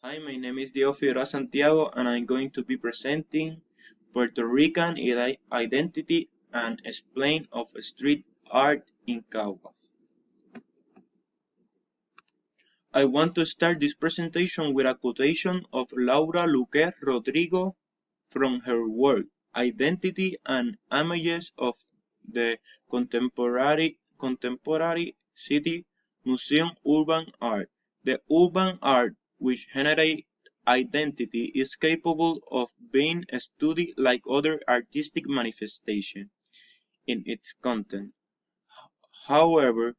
Hi, my name is Diego Figueroa Santiago, and I'm going to be presenting Puerto Rican identity and explain of street art in Caguas. I want to start this presentation with a quotation of Laura Luque Rodrigo from her work Identity and Images of the Contemporary City Museum Urban Art. The urban art which generates identity is capable of being studied like other artistic manifestations in its content. However,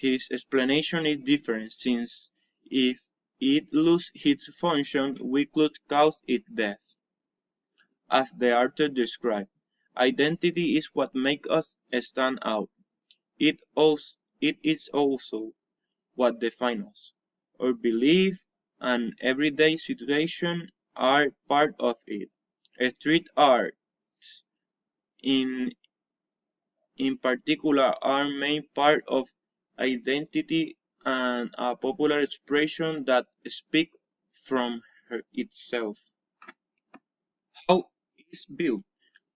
his explanation is different since if it loses its function, we could cause its death. As the author described, identity is what makes us stand out. It is also what defines us. Our belief and everyday situation are part of it. Street arts, in, in particular, are main part of identity and a popular expression that speaks from itself. How is built?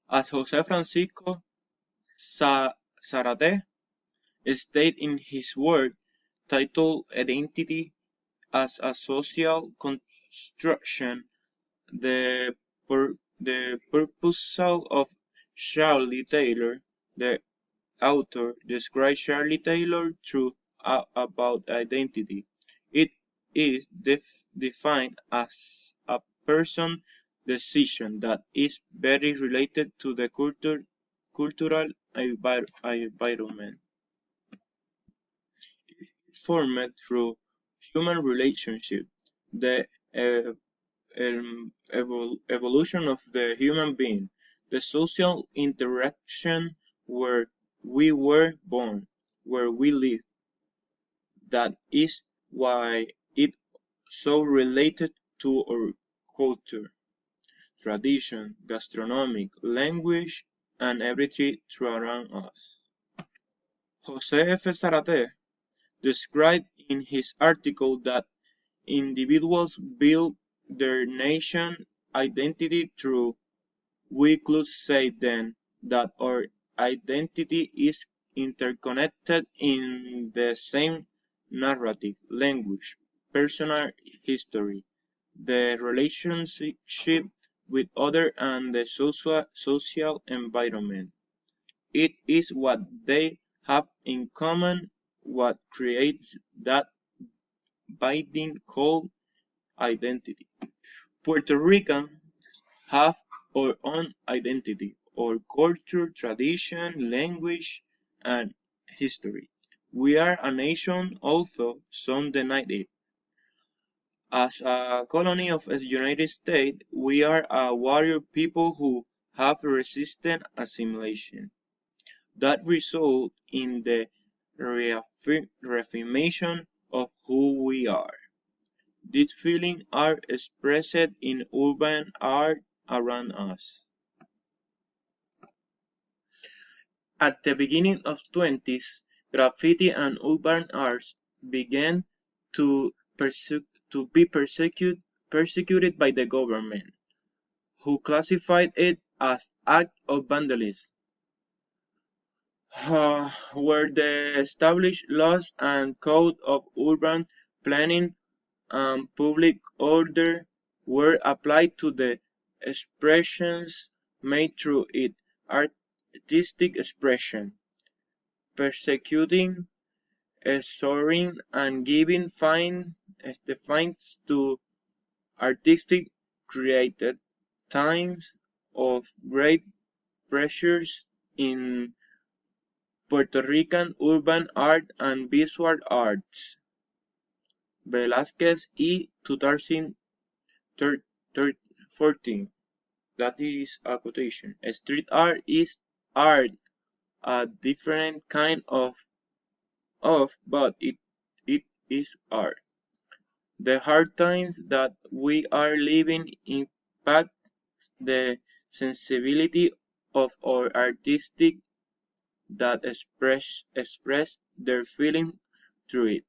As Jose Francisco Zarate stated in his work titled Identity as a Social Construction, the proposal of Charlie Taylor, the author, describes Charlie Taylor through about identity. It is defined as a person decision that is very related to the cultural environment. It formed through human relationship, the evolution of the human being, the social interaction where we were born, where we live. That is why it so related to our culture, tradition, gastronomic, language, and everything around us. Jose F. Zarate described in his article that individuals build their nation identity through. We could say then that our identity is interconnected in the same narrative, language, personal history, the relationship with others and the social environment. It is what they have in common what creates that binding called identity. Puerto Ricans have our own identity, our culture, tradition, language, and history. We are a nation, although some deny it. As a colony of the United States, we are a warrior people who have resisted assimilation. That results in the reaffirmation of who we are. These feelings are expressed in urban art around us. At the beginning of the 20s, graffiti and urban art began to, to be persecuted by the government, who classified it as act of vandalism. Where the established laws and code of urban planning and public order were applied to the expressions made through it, artistic expression, persecuting, exhorting, and giving fines to artistic created times of great pressures in Puerto Rican urban art and visual arts. Velázquez e. 2014. That is a quotation. Street art is art, a different kind but it is art. The hard times that we are living impact the sensibility of our artistic that express their feeling through it.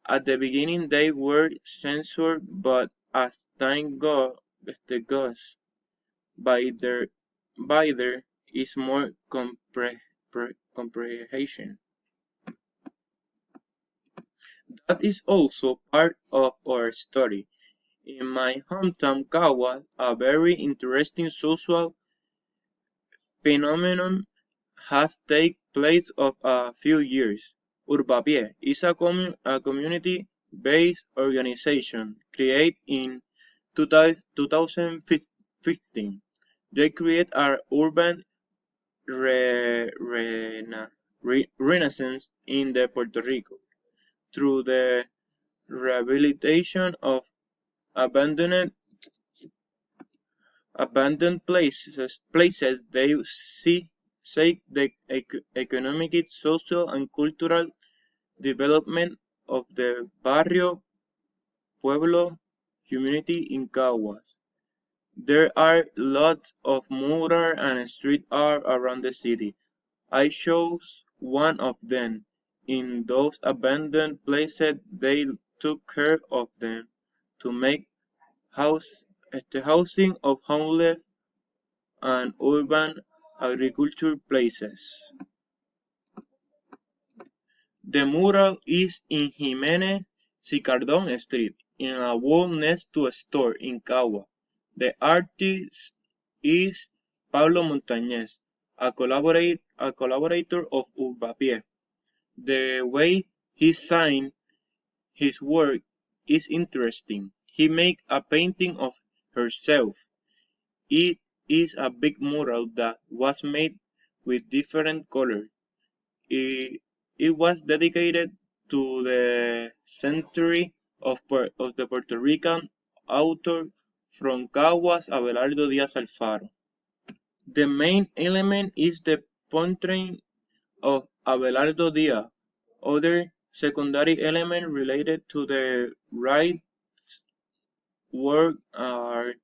At the beginning they were censored, but as time goes by, there is more comprehension. That is also part of our story. In my hometown Kawa, a very interesting social phenomenon has taken place of a few years. Urbapie is a community-based organization created in 2015. They create an urban renaissance in the Puerto Rico through the rehabilitation of abandoned places. They seek the economic, social, and cultural development of the Barrio Pueblo community in Caguas. There are lots of mural and street art around the city. I chose one of them. In those abandoned places, they took care of them to make the housing of homeless and urban agriculture places. The mural is in Jimenez Sicardon Street, in a wall next to a store in Cagua. The artist is Pablo Montañez, a collaborator of Urbapie. The way he signed his work is interesting. He made a painting of herself. It is a big mural that was made with different colors. It, it was dedicated to the century of the Puerto Rican author from Caguas, Abelardo Díaz Alfaro. The main element is the portrait of Abelardo Díaz. Other secondary elements related to the writer's work are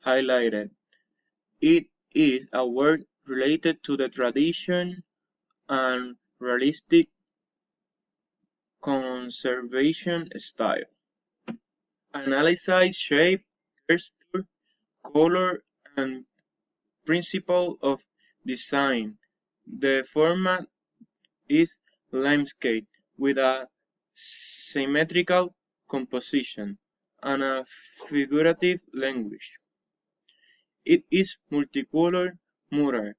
highlighted. It is a work related to the tradition and realistic conservation style. Analyze shape, texture, color, and principle of design. The format is landscape with a symmetrical composition and a figurative language. It is multicolor mural.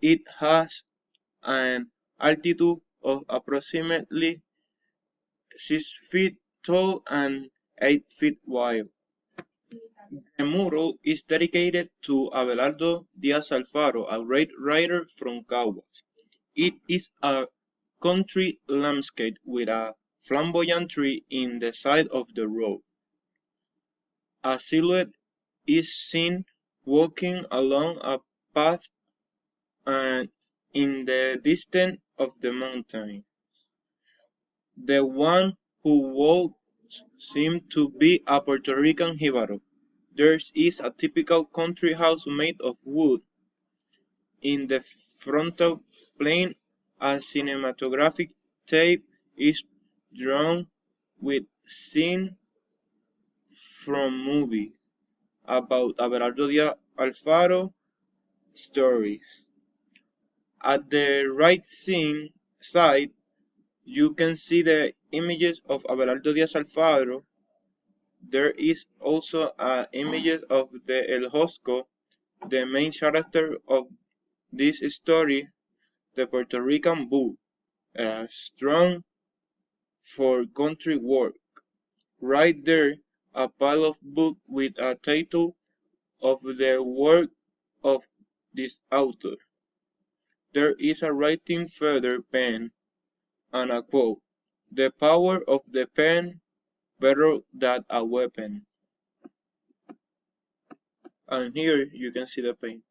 It has an altitude of approximately 6 feet tall and 8 feet wide. The mural is dedicated to Abelardo Díaz Alfaro, a great writer from Caguas. It is a country landscape with a flamboyant tree in the side of the road. A silhouette is seen walking along a path and in the distance of the mountain. The one who walks seems to be a Puerto Rican jíbaro. There is a typical country house made of wood. In the frontal plane, a cinematographic tape is drawn with scenes from movie about Abelardo Díaz Alfaro stories. At the right side, you can see the images of Abelardo Díaz Alfaro. There is also an image of the El Hosco, the main character of this story, the Puerto Rican bull, strong for country work. Right there, a pile of books with a title of the work of this author. There is a writing feather pen and a quote, "The power of the pen better than a weapon." And here you can see the pen.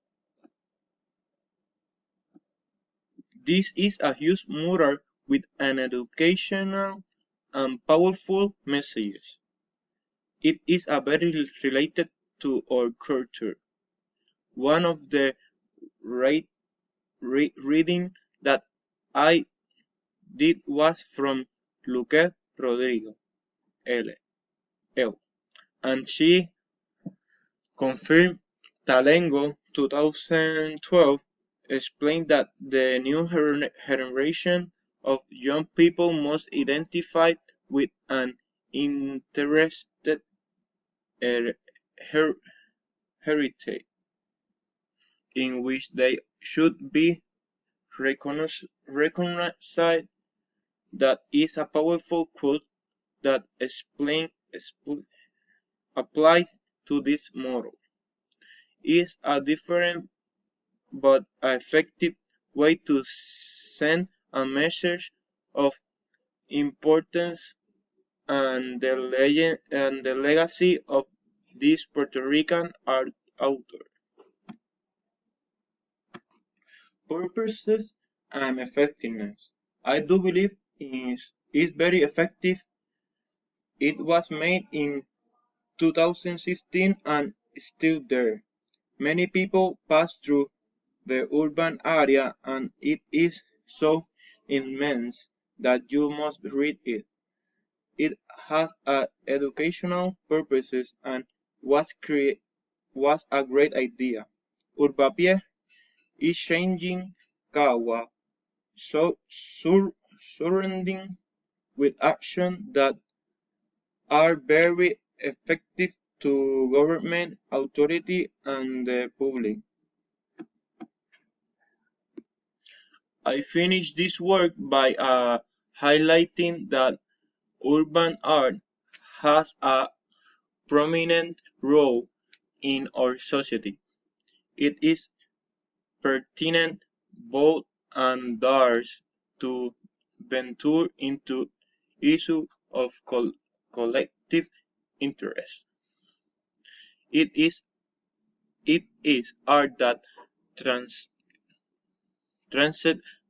This is a huge mural with an educational and powerful message. It is a very related to our culture. One of the reading that I did was from Luque Rodrigo, L. And she confirmed Talengo 2012 explained that the new generation of young people must identify with an interested heritage in which they should be recognized that is a powerful quote that applies to this model. Is a different but effective way to send a message of importance and the legacy of this Puerto Rican art author. Purposes and effectiveness. I do believe is very effective. It was made in 2016 and is still there. Many people pass through the urban area and it is so immense that you must read it. It has educational purposes and was a great idea. Urbapié is changing Kawa surrounding with action that are very effective to government authority and the public. I finished this work by highlighting that urban art has a prominent role in our society. It is pertinent, bold, and dares to venture into issues of collective interest. It is art that transcends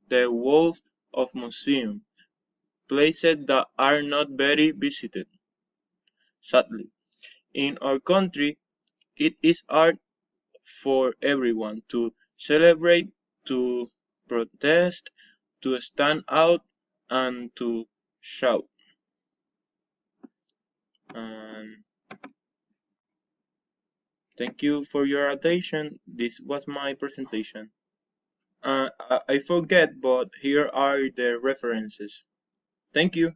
the walls of museums, places that are not very visited. Sadly, in our country, it is art for everyone to celebrate, to protest, to stand out, and to shout. And thank you for your attention. This was my presentation. I forget, but here are the references. Thank you.